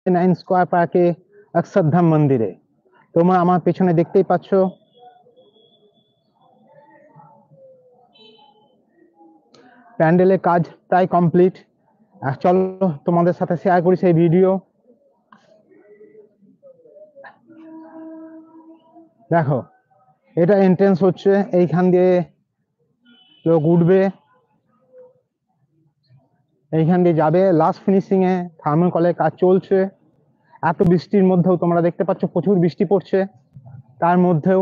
9 square পার্কে অক্ষরধাম মন্দিরে। তোমরা আমার পেছনে দেখতেই পাচ্ছ প্যান্ডেলের কাজ প্রায় কমপ্লিট। চলো তোমাদের সাথে শেয়ার করি সেই ভিডিও। দেখো এটা এন্ট্রেন্স হচ্ছে, এইখান দিয়ে লোক উঠবে, এইখান দিয়ে যাবে। লাস্ট ফিনিশিং এ থার্মোকলের কাজ চলছে। এত বৃষ্টির মধ্যেও তোমরা দেখতে পাচ্ছ প্রচুর বৃষ্টি পড়ছে, তার মধ্যেও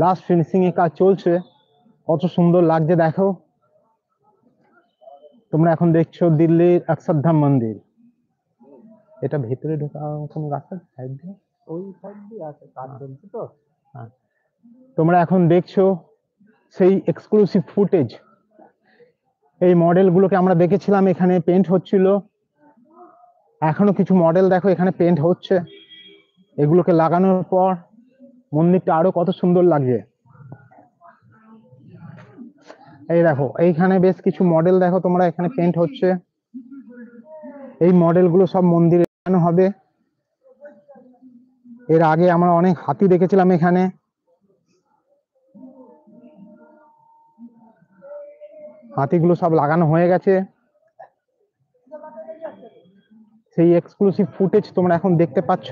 লাস্ট ফিনিশিং এ কাজ চলছে। কত সুন্দর লাগছে দেখো। তোমরা এখন দেখছো দিল্লির অক্ষরধাম মন্দির। এটা ভেতরে ঢোকা কোনো রাস্তা সাইড দিয়ে? ওই সাইড দিয়ে আছে, কাজ চলছে তো। তোমরা এখন দেখছো সেই এক্সক্লুসিভ ফুটেজ। এই মডেলগুলোকে আমরা দেখেছিলাম, এখানে পেন্ট হচ্ছিল। এখনো কিছু মডেল দেখো এখানে পেন্ট হচ্ছে। এগুলোকে লাগানোর পর মন্দিরটা আরো কত সুন্দর লাগছে। এই দেখো এইখানে বেশ কিছু মডেল দেখো তোমরা, এখানে পেন্ট হচ্ছে। এই মডেলগুলো সব মন্দিরে লাগানো হবে। এর আগে আমরা অনেক হাতি দেখেছিলাম এখানে। হাতিগুলো সব লাগানো হয়ে গেছে। সেই এক্সক্লুসিভ ফুটেজ তোমরা এখন দেখতে পাচ্ছ।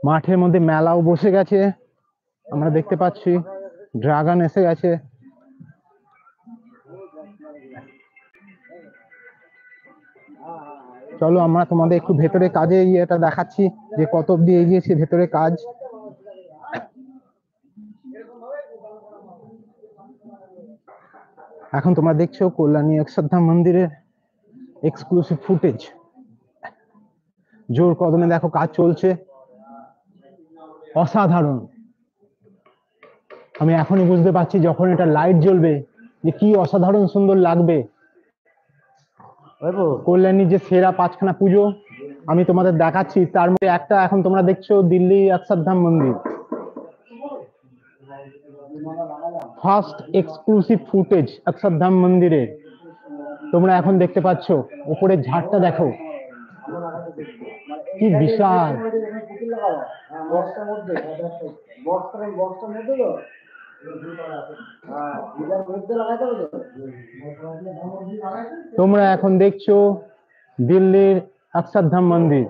মাঠের মধ্যে মেলাও বসে গেছে, আমরা দেখতে পাচ্ছি ড্রাগন এসে গেছে। চলো আমরা তোমাদের একটু ভেতরে কাজে এটা দেখাচ্ছি যে কত অব্দি এগিয়েছে ভেতরে কাজ। এখন তোমরা দেখছো কল্যাণী অক্ষরধাম মন্দিরের এক্সক্লুসিভ ফুটেজ। জোর কদমে দেখো কাজ চলছে, অসাধারণ। আমি এখনই বুঝতে পারছি যখন এটা লাইট জ্বলবে যে কি অসাধারণ সুন্দর লাগবে। কল্যাণীর যে সেরা 5খানা পুজো আমি তোমাদের দেখাচ্ছি, তার মধ্যে একটা এখন তোমরা দেখছো দিল্লি অক্ষরধাম মন্দির। ফার্স্ট এক্সক্লুসিভ ফুটেজ অক্ষরধাম মন্দিরের তোমরা এখন দেখতে পাচ্ছ। উপরের ঝাড়টা দেখো কি বিশাল। তোমরা এখন দেখছো দিল্লির অক্ষরধাম মন্দির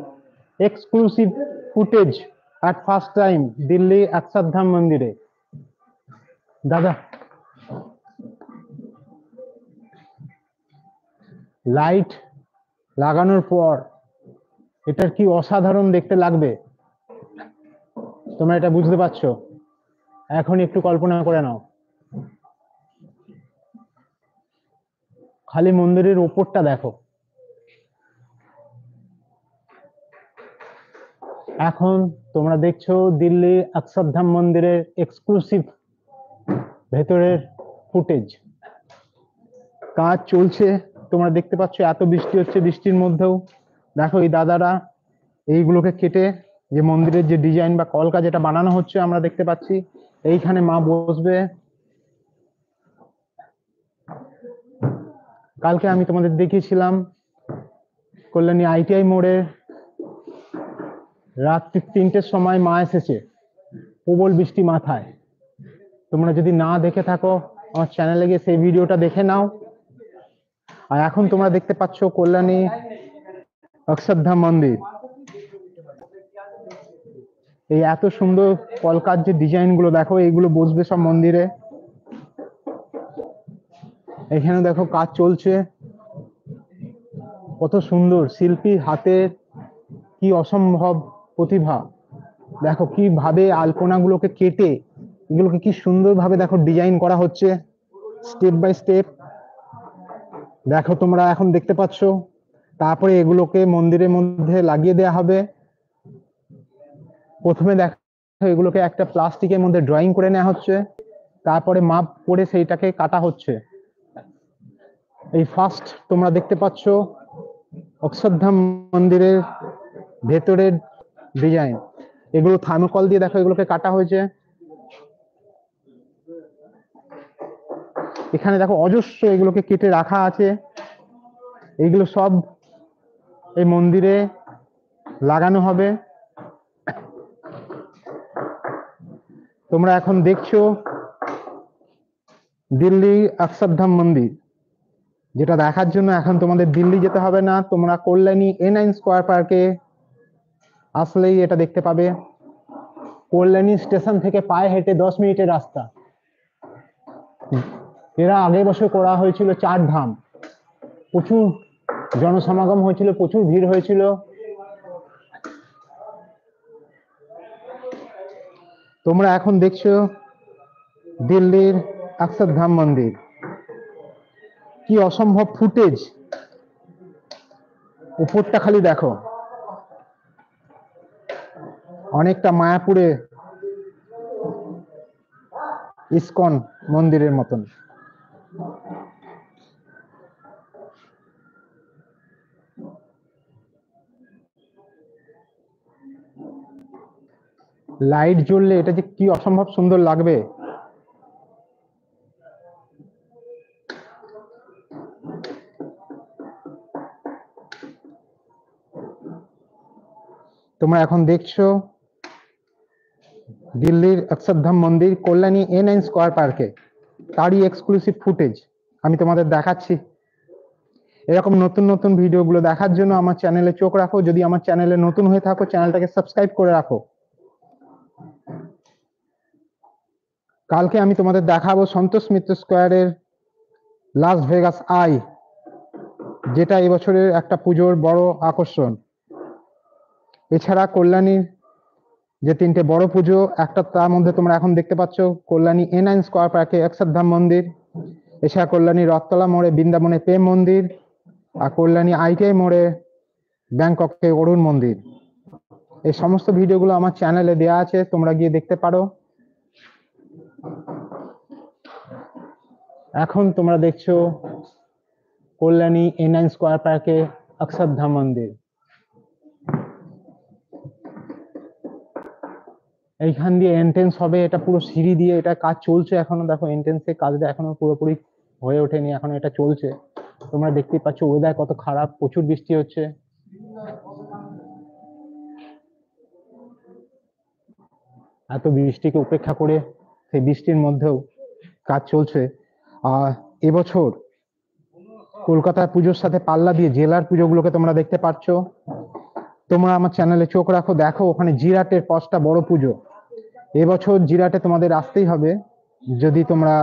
exclusive footage at first time Delhi Akshardham মন্দিরে। দাদা লাইট লাগানোর পর এটার কি অসাধারণ দেখতে লাগবে তোমরা এটা বুঝতে পারছো। এখন একটু কল্পনা করে নাও, খালি মন্দিরের ওপরটা দেখো। এখন তোমরা দেখছো দিল্লি অক্ষরধাম মন্দিরের এক্সক্লুসিভ ভেতরের ফুটেজ। কাজ চলছে তোমরা দেখতে পাচ্ছ, এত বৃষ্টি হচ্ছে, বৃষ্টির মধ্যেও দেখো এই দাদারা এইগুলোকে কেটে যে মন্দিরের যে ডিজাইন বা কলকা যেটা বানানো হচ্ছে আমরা দেখতে পাচ্ছি। এইখানে মা বসবে। কালকে আমি তোমাদের দেখিয়েছিলাম কল্যাণী ITI মোড়ে রাত্রি 3টের সময় মা এসেছে, প্রবল বৃষ্টি মাথায়। তোমরা যদি না দেখে থাকো আমার চ্যানেলে গিয়ে সেই ভিডিওটা দেখে নাও। আর এখন তোমরা দেখতে পাচ্ছ কল্যাণী অক্ষরধাম মন্দির। এই এত সুন্দর কলকার যে ডিজাইন গুলো দেখো, এইগুলো বসবে সব মন্দিরে। এখানে দেখো কাজ চলছে, কত সুন্দর শিল্পীর হাতের কি অসম্ভব প্রতিভা। দেখো কিভাবে আলপনা গুলোকে কেটে এগুলোকে কি সুন্দর ভাবে দেখো ডিজাইন করা হচ্ছে স্টেপ বাই স্টেপ। দেখো তোমরা এখন দেখতে পাচ্ছ। তারপরে এগুলোকে মন্দিরের মধ্যে লাগিয়ে দেওয়া হবে। প্রথমে দেখো এগুলোকে একটা প্লাস্টিকের মধ্যে ড্রয়িং করে নেওয়া হচ্ছে, তারপরে মাপ করে সেইটাকে কাটা হচ্ছে। এই ফার্স্ট তোমরা দেখতে পাচ্ছ অক্ষরধাম মন্দিরের ভেতরের ডিজাইন, এগুলো থার্মোকল দিয়ে দেখো এগুলোকে কাটা হয়েছে। এখানে দেখো অজস্র এগুলোকে কেটে রাখা আছে, এগুলো সব এই মন্দিরে লাগানো হবে। তোমরা এখন দেখছো দিল্লি অক্ষরধাম মন্দির, যেটা দেখার জন্য এখন তোমাদের দিল্লি যেতে হবে না, তোমরা কল্যাণী A9 স্কোয়ার পার্কে আসলেই এটা দেখতে পাবে। কল্যাণী স্টেশন থেকে পায়ে হেঁটে 10 মিনিটের রাস্তা। এরা আগের বছর করা হয়েছিল 4 ধাম, প্রচুর জনসমাগম হয়েছিল, প্রচুর ভিড় হয়েছিল। তোমরা এখন দেখছো দিল্লির অক্ষরধাম মন্দির, কি অসম্ভব ফুটেজ, উপরটা খালি দেখো, অনেকটা মায়াপুরে ইসকন মন্দিরের মতন। লাইট জ্বললে এটা যে কি অসম্ভব সুন্দর লাগবে। তোমরা এখন দেখছো দিল্লির অক্ষরধাম মন্দির কল্যাণী A9 স্কোয়ার পার্কে, তারই এক্সক্লুসিভ ফুটেজ আমি তোমাদের দেখাচ্ছি। এরকম নতুন নতুন ভিডিওগুলো দেখার জন্য আমার চ্যানেলে চোখ রাখো। যদি আমার চ্যানেলে নতুন হয়ে থাকো, চ্যানেলটাকে সাবস্ক্রাইব করে রাখো। কালকে আমি তোমাদের দেখাবো সন্তোষ মিত্র স্কোয়ারের লাস ভেগাস আই, যেটা এবছরের একটা পুজোর বড় আকর্ষণ। এছাড়া কল্যাণীর যে 3টে বড় পুজো, একটা তার মধ্যে তোমরা এখন দেখতে পাচ্ছ কল্যাণী A9 স্কোয়ার পার্কে অক্ষরধাম মন্দির, এছাড়া কল্যাণী রথতলা মোড়ে বৃন্দাবনে প্রেম মন্দির, আর কল্যাণী ITI মোড়ে ব্যাংককে অরুণ মন্দির। এই সমস্ত ভিডিওগুলো আমার চ্যানেলে দেওয়া আছে, তোমরা গিয়ে দেখতে পারো। এখন তোমরা দেখছো কল্যাণী A9 স্কোয়ার পার্কে অক্ষরধাম মন্দির। এইখান দিয়ে এন্ট্রেন্স হবে, এটা পুরো সিঁড়ি দিয়ে, এটা কাজ চলছে এখনো। দেখো এন্ট্রেন্সের কাজটা এখনো পুরোপুরি হয়ে ওঠেনি, এখনো এটা চলছে। তোমরা দেখতেই পাচ্ছ ওয়েদার কত খারাপ, প্রচুর বৃষ্টি হচ্ছে। এত বৃষ্টিকে উপেক্ষা করে সেই বৃষ্টির মধ্যেও কাজ চলছে। এবছর কলকাতার পুজোর সাথে পাল্লা দিয়ে জেলার পুজোগুলোকে তোমরা দেখতে পাচ্ছ। তোমরা আমার চ্যানেলে চোখ রাখো, দেখো ওখানে জিরাটের 5টা বড় পুজো। এবছর জিরাটে তোমাদের আসতেই হবে যদি তোমরা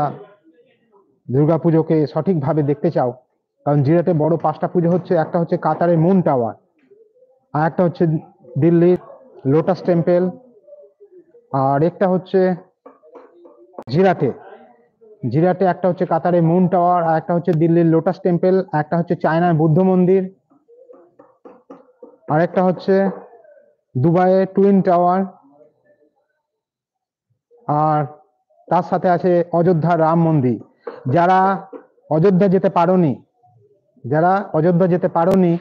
দুর্গাপুজোকে সঠিকভাবে দেখতে চাও, কারণ জিরাটে বড় 5টা পুজো হচ্ছে। একটা হচ্ছে কাতারের মুন টাওয়ার, আর একটা হচ্ছে দিল্লির লোটাস টেম্পল, আর একটা হচ্ছে জিরাটে একটা হচ্ছে কাতারের মুন টাওয়ার, আর একটা হচ্ছে দিল্লির লোটাস টেম্পল, একটা হচ্ছে চায়নার বুদ্ধ মন্দির, আর একটা হচ্ছে দুবাইয়ের টুইন টাওয়ার, আর তার সাথে আছে অযোধ্যা রাম মন্দির। যারা অযোধ্যা যেতে পারোনি,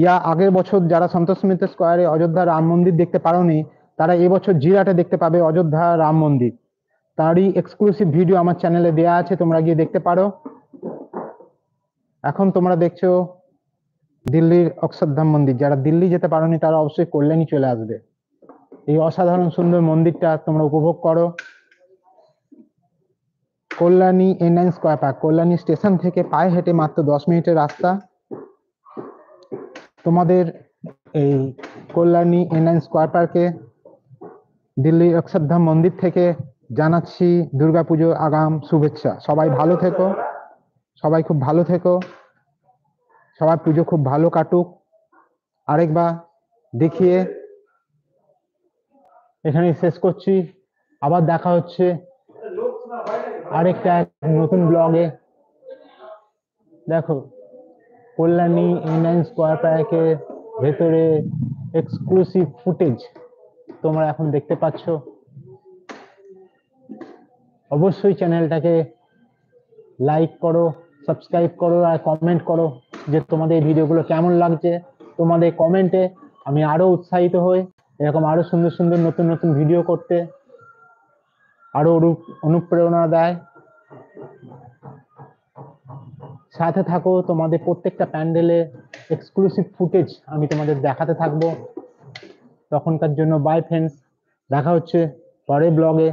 ইয়া আগের বছর যারা সন্তোষ মিত্র স্কোয়ারে অযোধ্যা রাম মন্দির দেখতে পারোনি, তারা এবছর জিরাটে দেখতে পাবে অযোধ্যা রাম মন্দির। তারই এক্সক্লুসিভ ভিডিও আমার চ্যানেলে দেওয়া আছে, তোমরা গিয়ে দেখতে পারো। এখন তোমরা দেখছো দিল্লির অক্ষরধাম মন্দির। যারা দিল্লি যেতে পারোনি তারা অবশ্যই কল্যাণী চলে আসবে, এই অসাধারণ সুন্দর মন্দিরটা তোমরা উপভোগ করো। Kalyani A9 square park, Kalyani station থেকে পায়ে হেঁটে মাত্র 10 মিনিটের রাস্তা। তোমাদের এই কল্যাণী A9 স্কোয়ার পার্কে দিল্লির অক্ষরধাম মন্দির থেকে জানাচ্ছি দুর্গাপুজো আগাম শুভেচ্ছা। সবাই ভালো থেকো, সবাই খুব ভালো থেকো, সবার পুজো খুব ভালো কাটুক। আরেকবার দেখিয়ে এখানে শেষ করছি, আবার দেখা হচ্ছে আরেকটা নতুন ব্লগে। দেখো কল্যাণী A9 স্কোয়ার পার্কের ভেতরে এক্সক্লুসিভ ফুটেজ তোমরা এখন দেখতে পাচ্ছ। অবশ্যই চ্যানেলটাকে লাইক করো, সাবস্ক্রাইব করো, আর কমেন্ট করো যে তোমাদের এই ভিডিওগুলো কেমন লাগছে। তোমাদের কমেন্টে আমি আরো উৎসাহিত হই এরকম আরো সুন্দর সুন্দর নতুন নতুন ভিডিও করতে, আরো অনুপ্রেরণা দেয়। সাথে থাকো, তোমাদের প্রত্যেকটা প্যান্ডেলে এক্সক্লুসিভ ফুটেজ আমি তোমাদের দেখাতে থাকবো। তখনকার জন্য বাই ফ্রেন্ডস, দেখা হচ্ছে পরের ব্লগে।